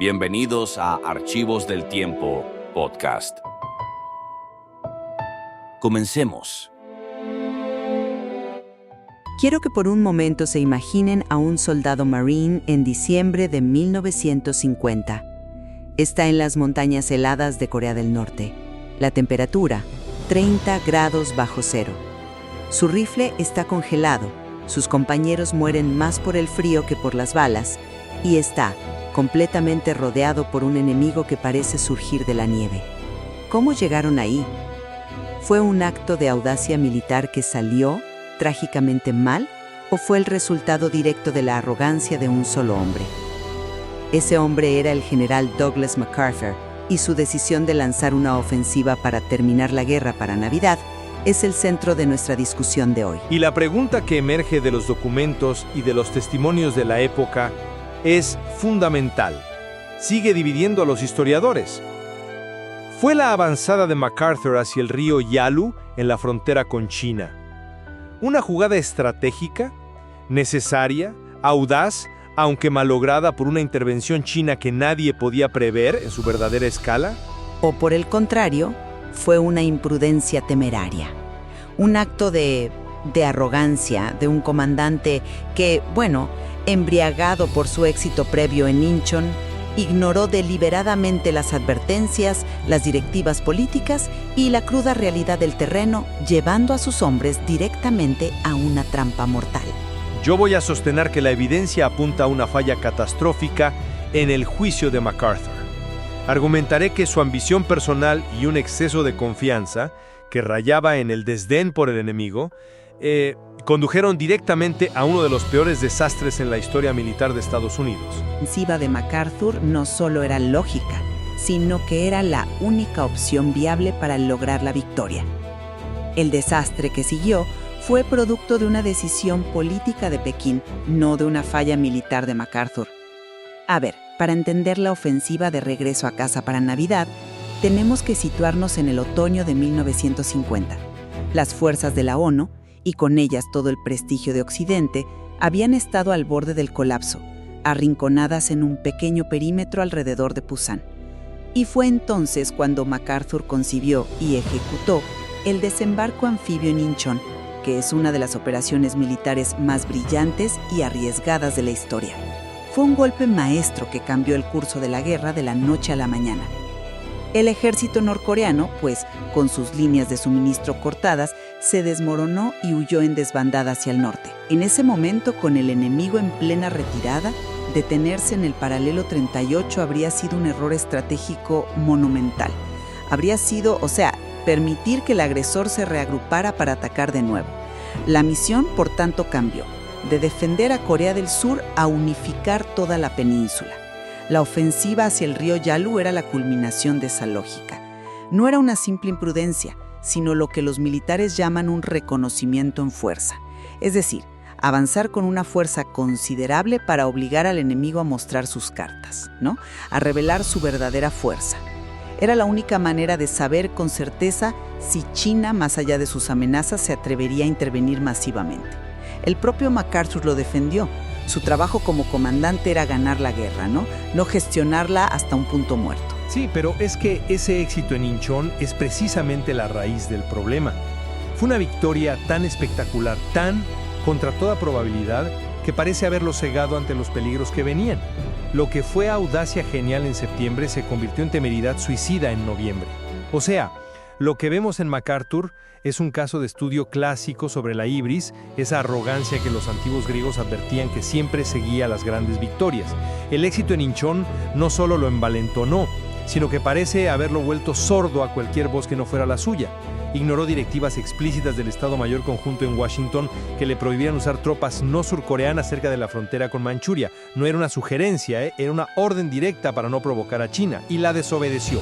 Bienvenidos a Archivos del Tiempo Podcast. Comencemos. Quiero que por un momento se imaginen a un soldado marine en diciembre de 1950. Está en las montañas heladas de Corea del Norte. La temperatura, 30 grados bajo cero. Su rifle está congelado, sus compañeros mueren más por el frío que por las balas, y está completamente rodeado por un enemigo que parece surgir de la nieve. ¿Cómo llegaron ahí? ¿Fue un acto de audacia militar que salió trágicamente mal o fue el resultado directo de la arrogancia de un solo hombre? Ese hombre era el general Douglas MacArthur, y su decisión de lanzar una ofensiva para terminar la guerra para Navidad es el centro de nuestra discusión de hoy. Y la pregunta que emerge de los documentos y de los testimonios de la época es fundamental. Sigue dividiendo a los historiadores. ¿Fue la avanzada de MacArthur hacia el río Yalu en la frontera con China una jugada estratégica, necesaria, audaz, aunque malograda por una intervención china que nadie podía prever en su verdadera escala? ¿O por el contrario, fue una imprudencia temeraria? Un acto de arrogancia de un comandante que, embriagado por su éxito previo en Incheon, ignoró deliberadamente las advertencias, las directivas políticas y la cruda realidad del terreno, llevando a sus hombres directamente a una trampa mortal. Yo voy a sostener que la evidencia apunta a una falla catastrófica en el juicio de MacArthur. Argumentaré que su ambición personal y un exceso de confianza, que rayaba en el desdén por el enemigo, condujeron directamente a uno de los peores desastres en la historia militar de Estados Unidos. La ofensiva de MacArthur no solo era lógica, sino que era la única opción viable para lograr la victoria. El desastre que siguió fue producto de una decisión política de Pekín, no de una falla militar de MacArthur. Para entender la ofensiva de regreso a casa para Navidad, tenemos que situarnos en el otoño de 1950. Las fuerzas de la ONU, y con ellas todo el prestigio de Occidente, habían estado al borde del colapso, arrinconadas en un pequeño perímetro alrededor de Pusan. Y fue entonces cuando MacArthur concibió y ejecutó el desembarco anfibio en Incheon, que es una de las operaciones militares más brillantes y arriesgadas de la historia. Fue un golpe maestro que cambió el curso de la guerra de la noche a la mañana. El ejército norcoreano, con sus líneas de suministro cortadas, se desmoronó y huyó en desbandada hacia el norte. En ese momento, con el enemigo en plena retirada, detenerse en el paralelo 38 habría sido un error estratégico monumental. Habría sido, permitir que el agresor se reagrupara para atacar de nuevo. La misión, por tanto, cambió, de defender a Corea del Sur a unificar toda la península. La ofensiva hacia el río Yalu era la culminación de esa lógica. No era una simple imprudencia, sino lo que los militares llaman un reconocimiento en fuerza. Es decir, avanzar con una fuerza considerable para obligar al enemigo a mostrar sus cartas, a revelar su verdadera fuerza. Era la única manera de saber con certeza si China, más allá de sus amenazas, se atrevería a intervenir masivamente. El propio MacArthur lo defendió. Su trabajo como comandante era ganar la guerra, no gestionarla hasta un punto muerto. Sí, pero es que ese éxito en Incheon es precisamente la raíz del problema. Fue una victoria tan espectacular, tan contra toda probabilidad, que parece haberlo cegado ante los peligros que venían. Lo que fue audacia genial en septiembre se convirtió en temeridad suicida en noviembre. O sea, lo que vemos en MacArthur es un caso de estudio clásico sobre la ibris, esa arrogancia que los antiguos griegos advertían que siempre seguía a las grandes victorias. El éxito en Incheon no solo lo envalentonó, sino que parece haberlo vuelto sordo a cualquier voz que no fuera la suya. Ignoró directivas explícitas del Estado Mayor Conjunto en Washington que le prohibían usar tropas no surcoreanas cerca de la frontera con Manchuria. No era una sugerencia, era una orden directa para no provocar a China, y la desobedeció.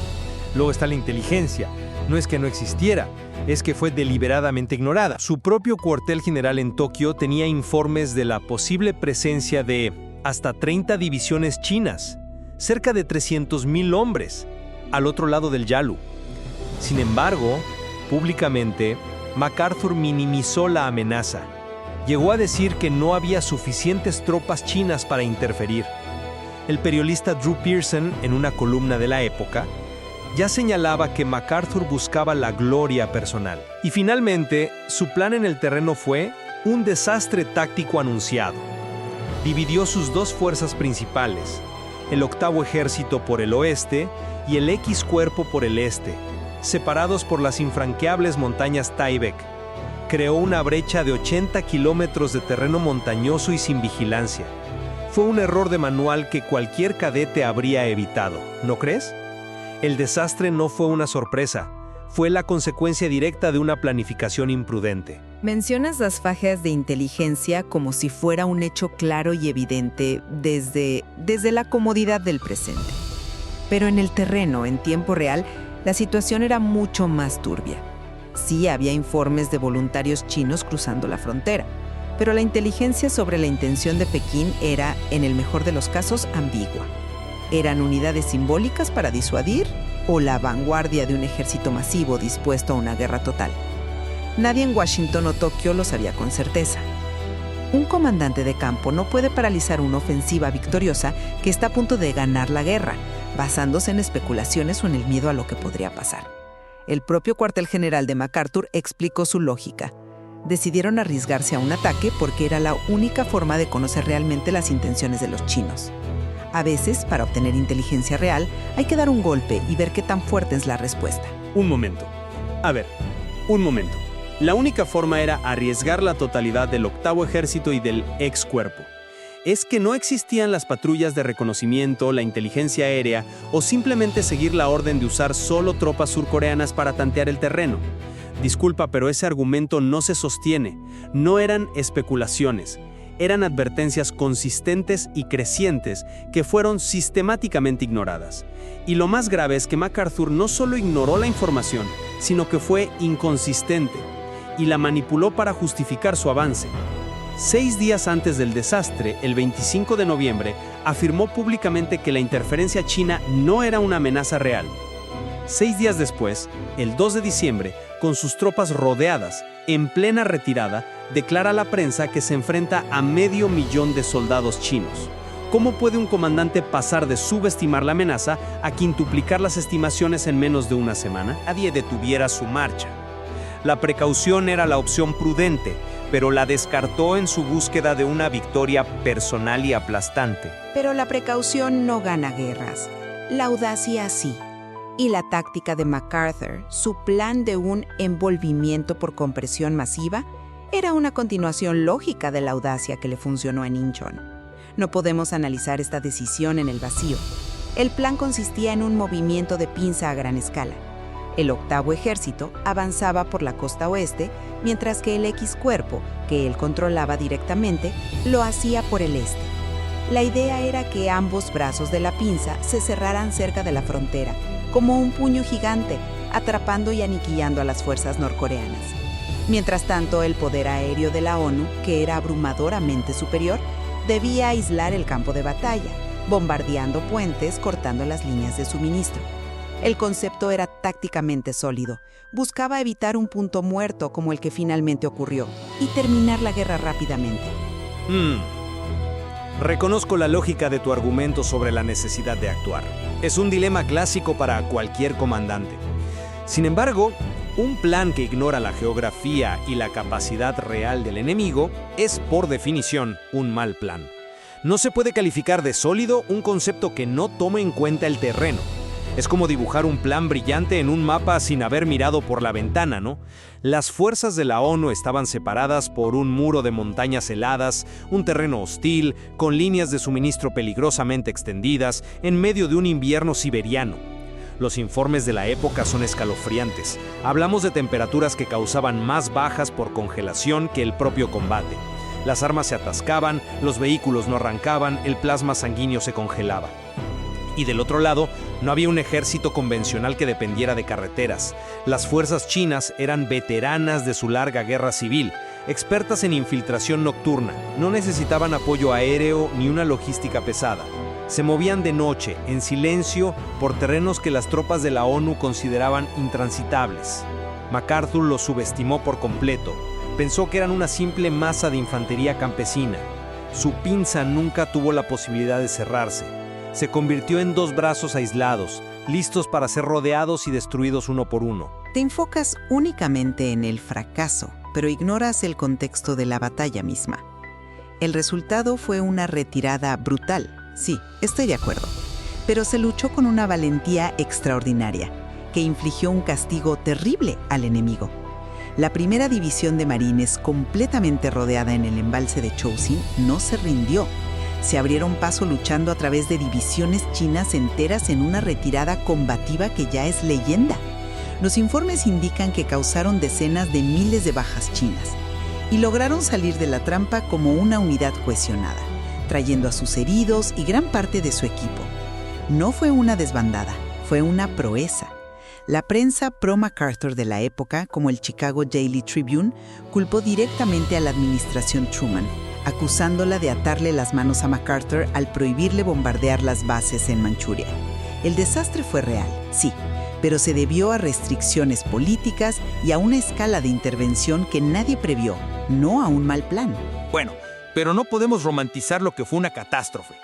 Luego está la inteligencia. No es que no existiera, es que fue deliberadamente ignorada. Su propio cuartel general en Tokio tenía informes de la posible presencia de hasta 30 divisiones chinas, cerca de 300,000 hombres, al otro lado del Yalu. Sin embargo, públicamente, MacArthur minimizó la amenaza. Llegó a decir que no había suficientes tropas chinas para interferir. El periodista Drew Pearson, en una columna de la época, ya señalaba que MacArthur buscaba la gloria personal. Y finalmente, su plan en el terreno fue un desastre táctico anunciado. Dividió sus dos fuerzas principales, el Octavo Ejército por el oeste y el X Cuerpo por el este, separados por las infranqueables montañas Taebaek. Creó una brecha de 80 kilómetros de terreno montañoso y sin vigilancia. Fue un error de manual que cualquier cadete habría evitado, ¿no crees? El desastre no fue una sorpresa, fue la consecuencia directa de una planificación imprudente. Mencionas las fajas de inteligencia como si fuera un hecho claro y evidente desde la comodidad del presente. Pero en el terreno, en tiempo real, la situación era mucho más turbia. Sí había informes de voluntarios chinos cruzando la frontera, pero la inteligencia sobre la intención de Pekín era, en el mejor de los casos, ambigua. ¿Eran unidades simbólicas para disuadir o la vanguardia de un ejército masivo dispuesto a una guerra total? Nadie en Washington o Tokio lo sabía con certeza. Un comandante de campo no puede paralizar una ofensiva victoriosa que está a punto de ganar la guerra, basándose en especulaciones o en el miedo a lo que podría pasar. El propio cuartel general de MacArthur explicó su lógica. Decidieron arriesgarse a un ataque porque era la única forma de conocer realmente las intenciones de los chinos. A veces, para obtener inteligencia real, hay que dar un golpe y ver qué tan fuerte es la respuesta. Un momento. Un momento. La única forma era arriesgar la totalidad del Octavo Ejército y del X Cuerpo. ¿Es que no existían las patrullas de reconocimiento, la inteligencia aérea o simplemente seguir la orden de usar solo tropas surcoreanas para tantear el terreno? Disculpa, pero ese argumento no se sostiene. No eran especulaciones. Eran advertencias consistentes y crecientes que fueron sistemáticamente ignoradas. Y lo más grave es que MacArthur no solo ignoró la información, sino que fue inconsistente y la manipuló para justificar su avance. 6 días antes del desastre, el 25 de noviembre, afirmó públicamente que la interferencia china no era una amenaza real. 6 días después, el 2 de diciembre, con sus tropas rodeadas, en plena retirada, declara a la prensa que se enfrenta a 500,000 de soldados chinos. ¿Cómo puede un comandante pasar de subestimar la amenaza a quintuplicar las estimaciones en menos de una semana? Nadie detuviera su marcha. La precaución era la opción prudente, pero la descartó en su búsqueda de una victoria personal y aplastante. Pero la precaución no gana guerras, la audacia sí. Y la táctica de MacArthur, su plan de un envolvimiento por compresión masiva, era una continuación lógica de la audacia que le funcionó en Incheon. No podemos analizar esta decisión en el vacío. El plan consistía en un movimiento de pinza a gran escala. El Octavo Ejército avanzaba por la costa oeste, mientras que el X Cuerpo, que él controlaba directamente, lo hacía por el este. La idea era que ambos brazos de la pinza se cerraran cerca de la frontera, como un puño gigante, atrapando y aniquilando a las fuerzas norcoreanas. Mientras tanto, el poder aéreo de la ONU, que era abrumadoramente superior, debía aislar el campo de batalla, bombardeando puentes, cortando las líneas de suministro. El concepto era tácticamente sólido. Buscaba evitar un punto muerto como el que finalmente ocurrió y terminar la guerra rápidamente. Reconozco la lógica de tu argumento sobre la necesidad de actuar. Es un dilema clásico para cualquier comandante. Sin embargo, un plan que ignora la geografía y la capacidad real del enemigo es, por definición, un mal plan. No se puede calificar de sólido un concepto que no toma en cuenta el terreno. Es como dibujar un plan brillante en un mapa sin haber mirado por la ventana, ¿no? Las fuerzas de la ONU estaban separadas por un muro de montañas heladas, un terreno hostil, con líneas de suministro peligrosamente extendidas, en medio de un invierno siberiano. Los informes de la época son escalofriantes. Hablamos de temperaturas que causaban más bajas por congelación que el propio combate. Las armas se atascaban, los vehículos no arrancaban, el plasma sanguíneo se congelaba. Y del otro lado, no había un ejército convencional que dependiera de carreteras. Las fuerzas chinas eran veteranas de su larga guerra civil, expertas en infiltración nocturna. No necesitaban apoyo aéreo ni una logística pesada. Se movían de noche, en silencio, por terrenos que las tropas de la ONU consideraban intransitables. MacArthur los subestimó por completo. Pensó que eran una simple masa de infantería campesina. Su pinza nunca tuvo la posibilidad de cerrarse. se convirtió en 2 brazos aislados, listos para ser rodeados y destruidos uno por uno. Te enfocas únicamente en el fracaso, pero ignoras el contexto de la batalla misma. El resultado fue una retirada brutal, sí, estoy de acuerdo, pero se luchó con una valentía extraordinaria, que infligió un castigo terrible al enemigo. La primera división de marines, completamente rodeada en el embalse de Chosin, no se rindió. Se abrieron paso luchando a través de divisiones chinas enteras en una retirada combativa que ya es leyenda. Los informes indican que causaron decenas de miles de bajas chinas y lograron salir de la trampa como una unidad cohesionada, trayendo a sus heridos y gran parte de su equipo. No fue una desbandada, fue una proeza. La prensa pro-MacArthur de la época, como el Chicago Daily Tribune, culpó directamente a la administración Truman, acusándola de atarle las manos a MacArthur al prohibirle bombardear las bases en Manchuria. El desastre fue real, sí, pero se debió a restricciones políticas y a una escala de intervención que nadie previó, no a un mal plan. Bueno, pero no podemos romantizar lo que fue una catástrofe.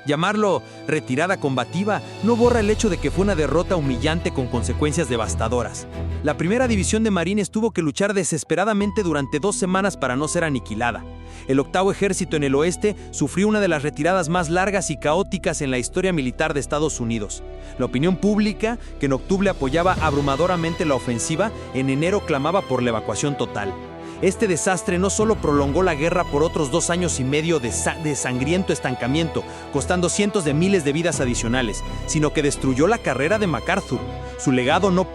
Llamarlo retirada combativa no borra el hecho de que fue una derrota humillante con consecuencias devastadoras. La primera división de marines tuvo que luchar desesperadamente durante 2 semanas para no ser aniquilada. El 8º Ejército en el oeste sufrió una de las retiradas más largas y caóticas en la historia militar de Estados Unidos. La opinión pública, que en octubre apoyaba abrumadoramente la ofensiva, en enero clamaba por la evacuación total. Este desastre no solo prolongó la guerra por otros 2 años y medio de sangriento estancamiento, costando cientos de miles de vidas adicionales, sino que destruyó la carrera de MacArthur. Su legado no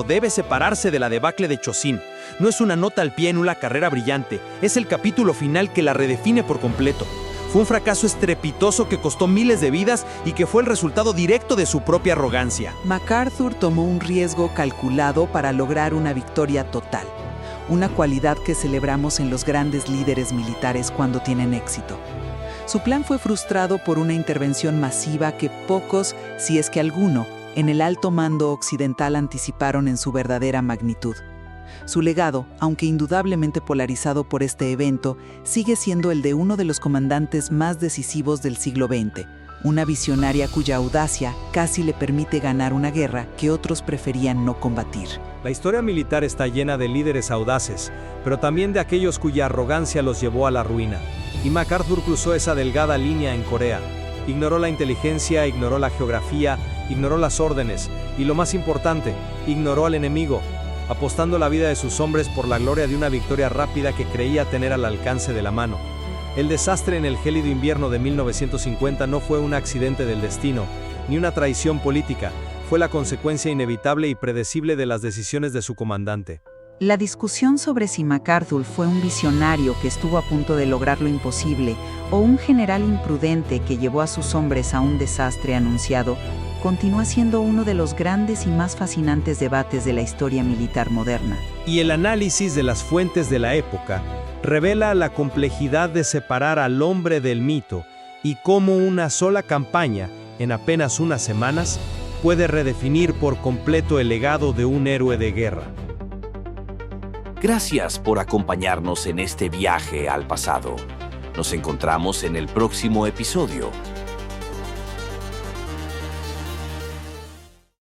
debe separarse de la debacle de Chosin. No es una nota al pie en una carrera brillante, es el capítulo final que la redefine por completo. Fue un fracaso estrepitoso que costó miles de vidas y que fue el resultado directo de su propia arrogancia. MacArthur tomó un riesgo calculado para lograr una victoria total. Una cualidad que celebramos en los grandes líderes militares cuando tienen éxito. Su plan fue frustrado por una intervención masiva que pocos, si es que alguno, en el alto mando occidental anticiparon en su verdadera magnitud. Su legado, aunque indudablemente polarizado por este evento, sigue siendo el de uno de los comandantes más decisivos del siglo XX, una visionaria cuya audacia casi le permite ganar una guerra que otros preferían no combatir. La historia militar está llena de líderes audaces, pero también de aquellos cuya arrogancia los llevó a la ruina. Y MacArthur cruzó esa delgada línea en Corea. Ignoró la inteligencia, ignoró la geografía, ignoró las órdenes y, lo más importante, ignoró al enemigo, apostando la vida de sus hombres por la gloria de una victoria rápida que creía tener al alcance de la mano. El desastre en el gélido invierno de 1950 no fue un accidente del destino, ni una traición política, fue la consecuencia inevitable y predecible de las decisiones de su comandante. La discusión sobre si MacArthur fue un visionario que estuvo a punto de lograr lo imposible o un general imprudente que llevó a sus hombres a un desastre anunciado continúa siendo uno de los grandes y más fascinantes debates de la historia militar moderna. Y el análisis de las fuentes de la época revela la complejidad de separar al hombre del mito y cómo una sola campaña, en apenas unas semanas, puede redefinir por completo el legado de un héroe de guerra. Gracias por acompañarnos en este viaje al pasado. Nos encontramos en el próximo episodio.